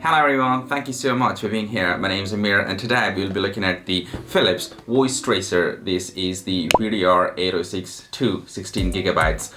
Hello everyone, thank you so much for being here. My name is Amir and today we'll be looking at the Philips Voice Tracer. This is the VDR806-2 16 gigabytes.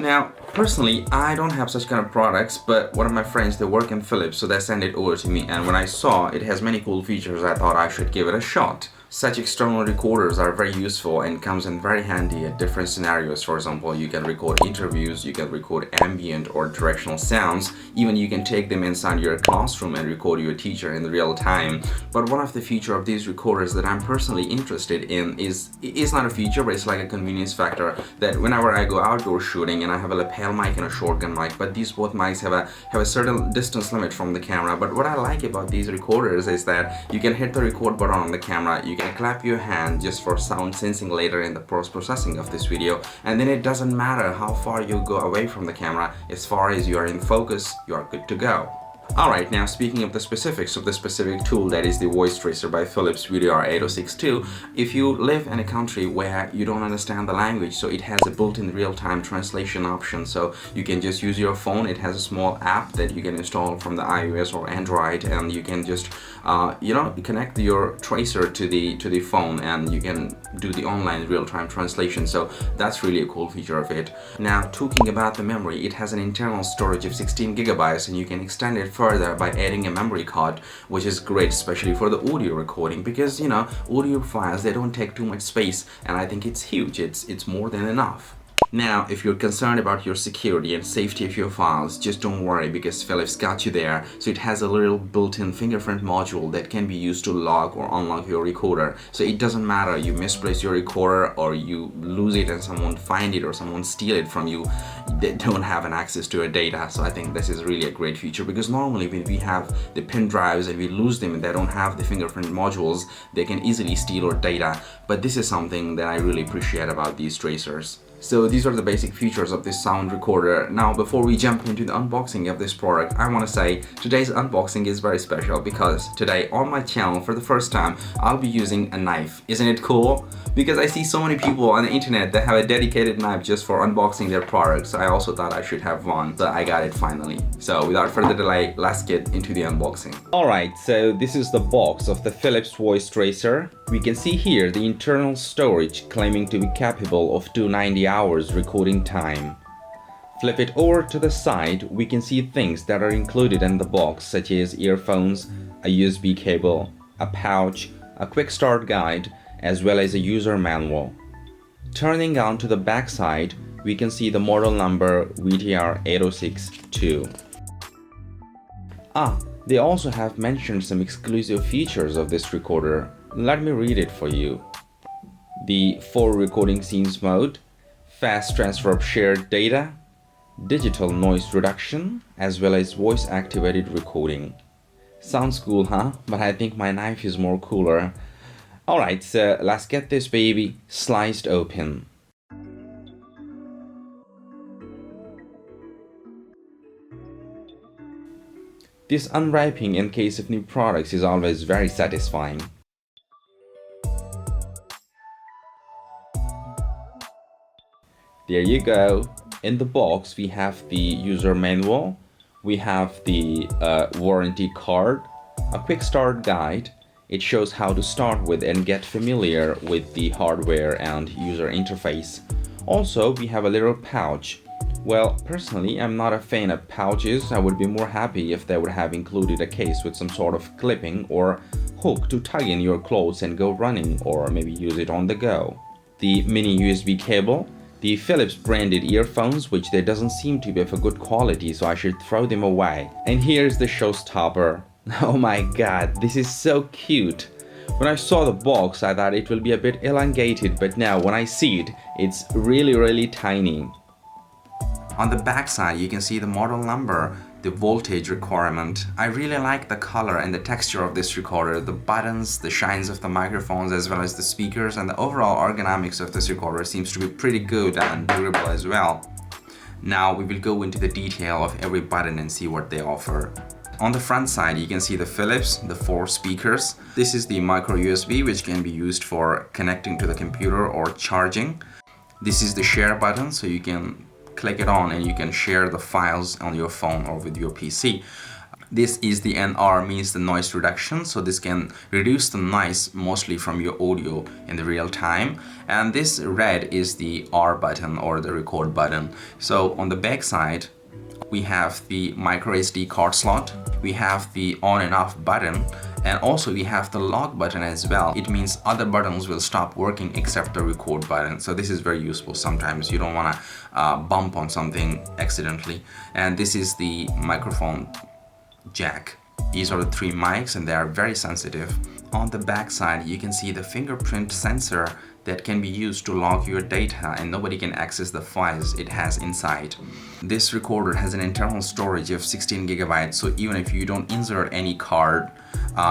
Now, personally, I don't have such kind of products, but one of my friends, they work in Philips, so they sent it over to me, and when I saw it has many cool features, I thought I should give it a shot. Such external recorders are very useful and comes in very handy at different scenarios. For example, you can record interviews, you can record ambient or directional sounds, even you can take them inside your classroom and record your teacher in real time. But one of the features of these recorders that I'm personally interested in is not a feature, but it's like a convenience factor, that whenever I go outdoor shooting and I have a lapel mic and a shotgun mic, but these both mics have a certain distance limit from the camera. But what I like about these recorders is that you can hit the record button on the camera, you can clap your hand just for sound sensing later in the post-processing of this video, and then it doesn't matter how far you go away from the camera, as far as you are in focus, you are good to go. Alright, now speaking of the specifics of the specific tool, that is the Voice Tracer by Philips VDR806-2, if you live in a country where you don't understand the language, so it has a built-in real-time translation option, so you can just use your phone. It has a small app that you can install from the iOS or Android, and you can just connect your tracer to the phone and you can do the online real-time translation. So that's really a cool feature of it. Now, talking about the memory, it has an internal storage of 16 gigabytes and you can extend it further by adding a memory card, which is great, especially for the audio recording, because audio files, they don't take too much space, and I think it's huge. It's more than enough. Now, if you're concerned about your security and safety of your files, just don't worry, because Philips got you there. So it has a little built-in fingerprint module that can be used to lock or unlock your recorder. So it doesn't matter you misplace your recorder or you lose it and someone find it or someone steal it from you, they don't have an access to your data. So I think this is really a great feature, because normally when we have the pen drives and we lose them and they don't have the fingerprint modules, they can easily steal our data. But this is something that I really appreciate about these tracers. So these are the basic features of this sound recorder. Now, before we jump into the unboxing of this product, I want to say today's unboxing is very special, because today on my channel, for the first time, I'll be using a knife. Isn't it cool? Because I see so many people on the internet that have a dedicated knife just for unboxing their products. I also thought I should have one, so I got it finally. So without further delay, let's get into the unboxing. Alright, so this is the box of the Philips Voice Tracer. We can see here the internal storage claiming to be capable of 290 hours recording time. Flip it over to the side, we can see things that are included in the box, such as earphones, a USB cable, a pouch, a quick start guide, as well as a user manual. Turning on to the back side, we can see the model number VDR806-2. They also have mentioned some exclusive features of this recorder. Let me read it for you. The 4 recording scenes mode, fast transfer of shared data, digital noise reduction, as well as voice activated recording. Sounds cool, huh? But I think my knife is more cooler. Alright, so let's get this baby sliced open. This unwrapping in case of new products is always very satisfying. There you go. In the box we have the user manual, we have the warranty card, a quick start guide. It shows how to start with and get familiar with the hardware and user interface. Also, we have a little pouch. Well, personally, I'm not a fan of pouches. I would be more happy if they would have included a case with some sort of clipping or hook to tug in your clothes and go running, or maybe use it on the go. The mini USB cable, the Philips branded earphones, which they doesn't seem to be of a good quality, so I should throw them away. And here's the showstopper. Oh my god, this is so cute. When I saw the box, I thought it will be a bit elongated, but now when I see it, it's really tiny. On the back side, you can see the model number, the voltage requirement. I really like the color and the texture of this recorder, the buttons, the shines of the microphones, as well as the speakers, and the overall ergonomics of this recorder seems to be pretty good and durable as well. Now we will go into the detail of every button and see what they offer. On the front side, you can see the Philips, the 4 speakers. This is the micro USB, which can be used for connecting to the computer or charging. This is the share button, so you can click it on and you can share the files on your phone or with your PC. This is the NR, means the noise reduction, so this can reduce the noise mostly from your audio in the real time. And this red is the R button or the record button. So on the back side we have the micro SD card slot, we have the on and off button, and also we have the lock button as well. It means other buttons will stop working except the record button. So this is very useful. Sometimes you don't want to bump on something accidentally. And this is the microphone jack. These are the 3 mics and they are very sensitive. On the back side you can see the fingerprint sensor that can be used to log your data, and nobody can access the files it has inside. This recorder has an internal storage of 16 gigabytes, so even if you don't insert any card,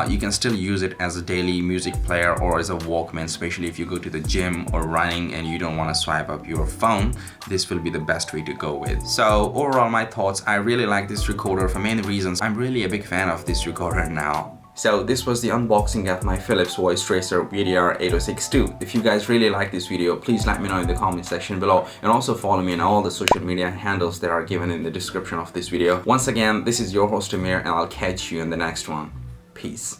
you can still use it as a daily music player or as a Walkman, especially if you go to the gym or running and you don't want to swipe up your phone. This will be the best way to go with. So overall, my thoughts, I really like this recorder for many reasons. I'm really a big fan of this recorder now. So this was the unboxing of my Philips Voice Tracer VDR8062. If you guys really like this video, please let me know in the comment section below, and also follow me on all the social media handles that are given in the description of this video. Once again, this is your host Amir, and I'll catch you in the next one. Peace.